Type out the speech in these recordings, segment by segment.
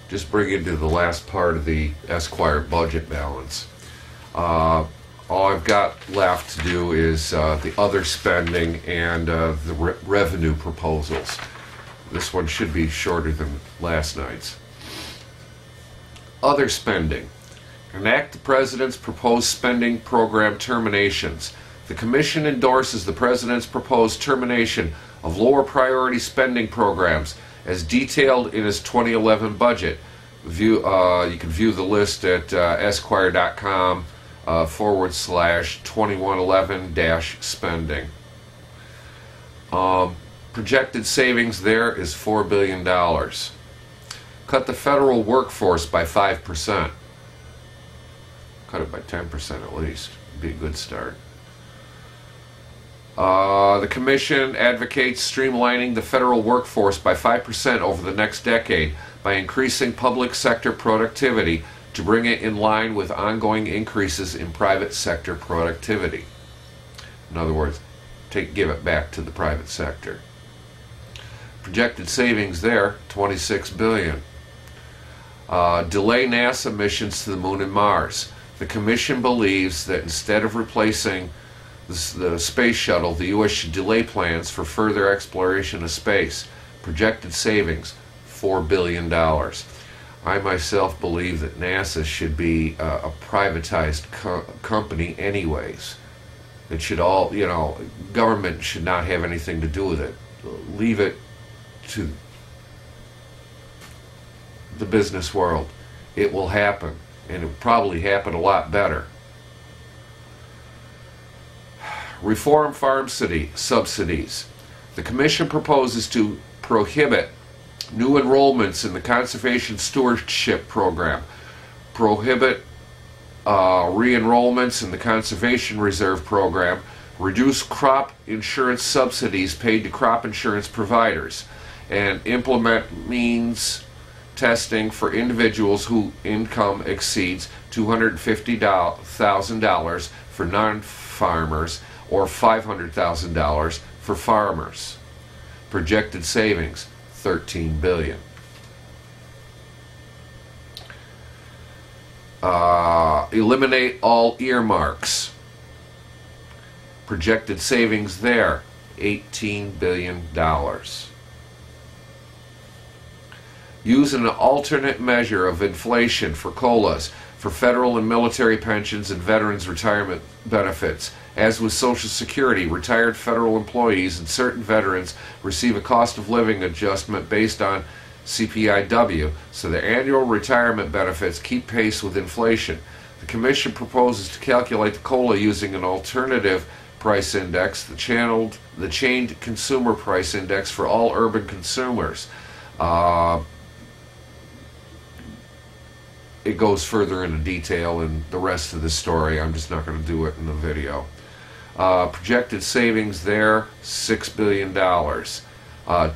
just bring it to the last part of the Esquire budget balance. All I've got left to do is the other spending and the revenue proposals. This one should be shorter than last night's. Other spending. Enact the President's proposed spending program terminations. The Commission endorses the President's proposed termination of lower priority spending programs as detailed in his 2011 budget. You can view the list at esquire.com /2111-spending. Projected savings there is $4 billion. Cut the federal workforce by 5%. Cut it by 10% at least. Be a good start. The Commission advocates streamlining the federal workforce by 5% over the next decade by increasing public sector productivity to bring it in line with ongoing increases in private sector productivity. In other words, give it back to the private sector. Projected savings there, $26 billion. Delay NASA missions to the Moon and Mars. The Commission believes that instead of replacing the space shuttle, the U.S. should delay plans for further exploration of space. Projected savings, $4 billion. I myself believe that NASA should be a privatized company anyways. It should all, government should not have anything to do with it. Leave it to the business world. It will happen, and it will probably happen a lot better. Reform farm subsidies. The Commission proposes to prohibit new enrollments in the Conservation Stewardship Program, prohibit re-enrollments in the Conservation Reserve Program, reduce crop insurance subsidies paid to crop insurance providers, and implement means testing for individuals whose income exceeds $250,000 for non-farmers or $500,000 for farmers. Projected savings, $13 billion. Eliminate all earmarks. Projected savings there, $18 billion. Use an alternate measure of inflation for COLAs for federal and military pensions and veterans' retirement benefits. As with Social Security, retired federal employees and certain veterans receive a cost of living adjustment based on CPIW, so the annual retirement benefits keep pace with inflation. The Commission proposes to calculate the COLA using an alternative price index, the chained consumer price index for all urban consumers. It goes further into detail in the rest of the story. I'm just not going to do it in the video. Projected savings there, $6 billion.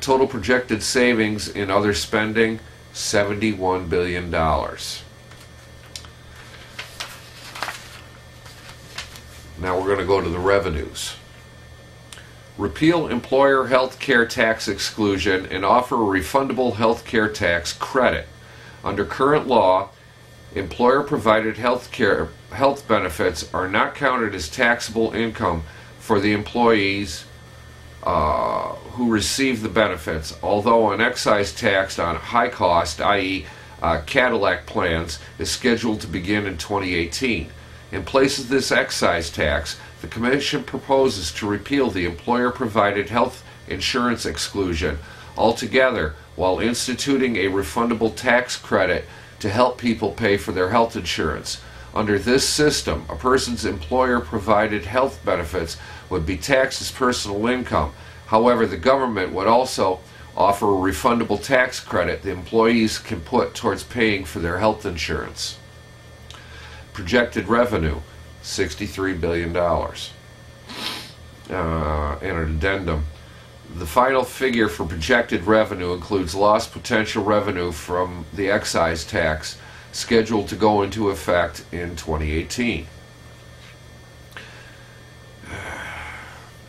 Total projected savings in other spending, $71 billion. Now we're going to go to the revenues. Repeal employer health care tax exclusion and offer a refundable health care tax credit. Under current law, employer-provided health benefits are not counted as taxable income for the employees who receive the benefits, although an excise tax on high cost, i.e. Cadillac plans, is scheduled to begin in 2018. In place of this excise tax, the Commission proposes to repeal the employer-provided health insurance exclusion altogether while instituting a refundable tax credit to help people pay for their health insurance. Under this system, a person's employer-provided health benefits would be taxed as personal income. However, the government would also offer a refundable tax credit the employees can put towards paying for their health insurance. Projected revenue, $63 billion. And an addendum. The final figure for projected revenue includes lost potential revenue from the excise tax scheduled to go into effect in 2018.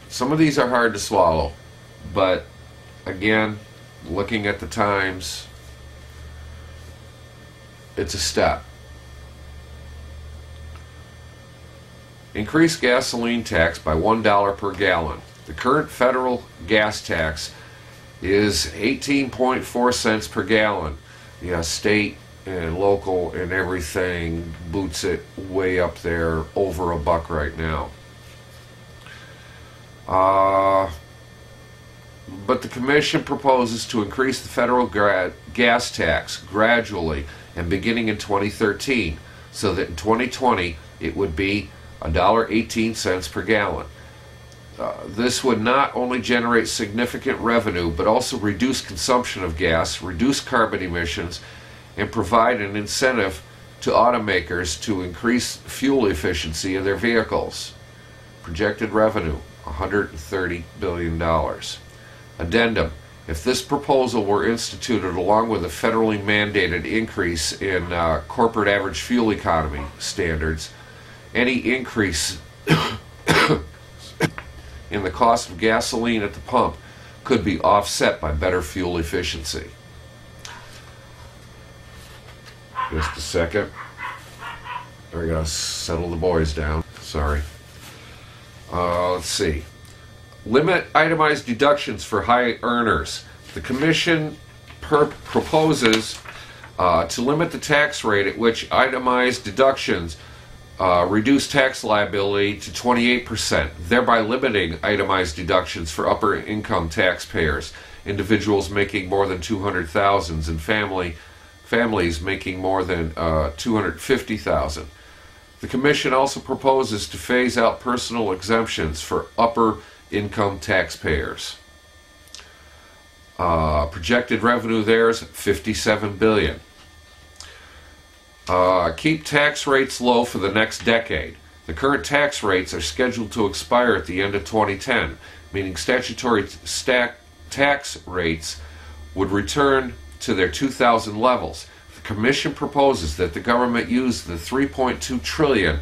Some of these are hard to swallow, but again, looking at the times, it's a step. Increase gasoline tax by $1 per gallon. The current federal gas tax is 18.4 cents per gallon. Yeah, state and local and everything boots it way up there, over $1 right now. But the Commission proposes to increase the federal gas tax gradually and beginning in 2013, so that in 2020 it would be $1.18 per gallon. This would not only generate significant revenue, but also reduce consumption of gas, reduce carbon emissions, and provide an incentive to automakers to increase fuel efficiency of their vehicles. Projected revenue, $130 billion. Addendum: if this proposal were instituted along with a federally mandated increase in corporate average fuel economy standards, any increase in the cost of gasoline at the pump could be offset by better fuel efficiency. Just a second. I gotta settle the boys down. Sorry. Let's see. Limit itemized deductions for high earners. The Commission proposes to limit the tax rate at which itemized deductions reduce tax liability to 28%, thereby limiting itemized deductions for upper income taxpayers, individuals making more than $200,000 and families making more than $250,000. The Commission also proposes to phase out personal exemptions for upper income taxpayers. Projected revenue there is $57 billion. Keep tax rates low for the next decade. The current tax rates are scheduled to expire at the end of 2010, meaning statutory tax rates would return to their 2000 levels. The Commission proposes that the government use the $3.2 trillion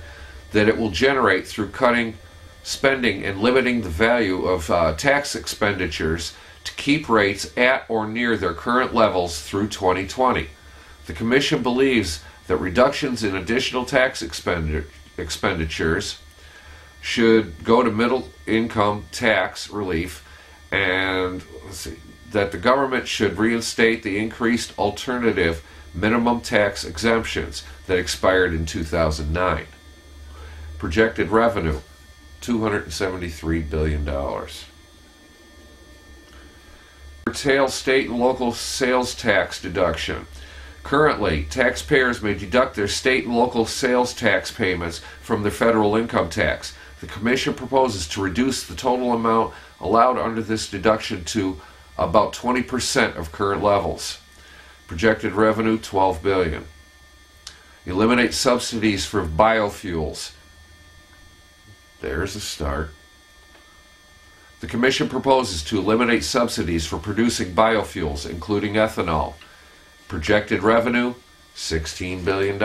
that it will generate through cutting spending and limiting the value of tax expenditures to keep rates at or near their current levels through 2020. The Commission believes that reductions in additional tax expenditures should go to middle income tax relief, and that the government should reinstate the increased alternative minimum tax exemptions that expired in 2009. Projected revenue, $273 billion. Curtail state and local sales tax deduction. Currently, taxpayers may deduct their state and local sales tax payments from their federal income tax. The Commission proposes to reduce the total amount allowed under this deduction to about 20% of current levels. Projected revenue, $12 billion. Eliminate subsidies for biofuels. There's a start. The Commission proposes to eliminate subsidies for producing biofuels, including ethanol. Projected revenue, $16 billion.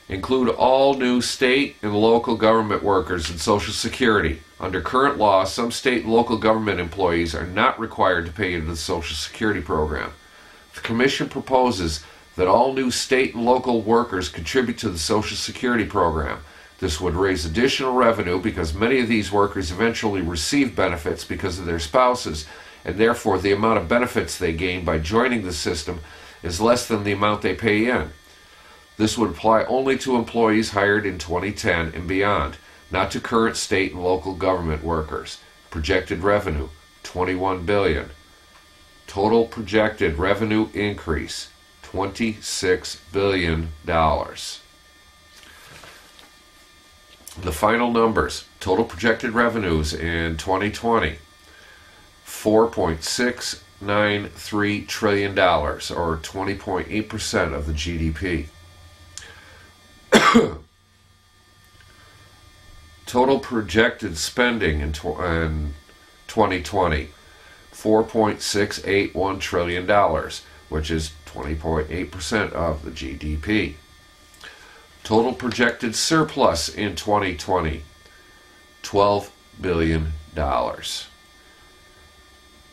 Include all new state and local government workers in Social Security. Under current law, some state and local government employees are not required to pay into the Social Security program. The Commission proposes that all new state and local workers contribute to the Social Security program. This would raise additional revenue because many of these workers eventually receive benefits because of their spouses, and therefore the amount of benefits they gain by joining the system is less than the amount they pay in. This would apply only to employees hired in 2010 and beyond, not to current state and local government workers. Projected revenue, $21 billion. Total projected revenue increase, $26 billion. The final numbers: total projected revenues in 2020, $4.693 trillion, or 20.8% of the GDP. Total projected spending in 2020, $4.681 trillion, which is 20.8% of the GDP. Total projected surplus in 2020, $12 billion.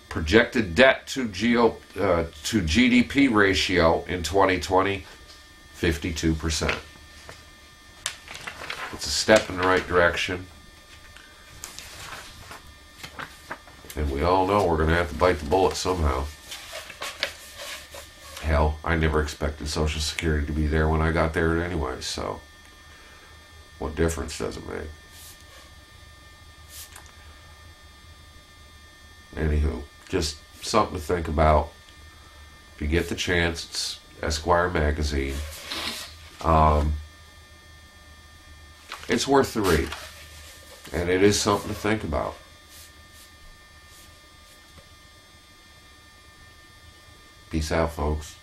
Projected debt to GDP ratio in 2020, 52%. It's a step in the right direction. And we all know we're going to have to bite the bullet somehow. Hell, I never expected Social Security to be there when I got there anyway, so what difference does it make? Anywho, just something to think about. If you get the chance, it's Esquire magazine. It's worth the read. And it is something to think about. Peace out, folks.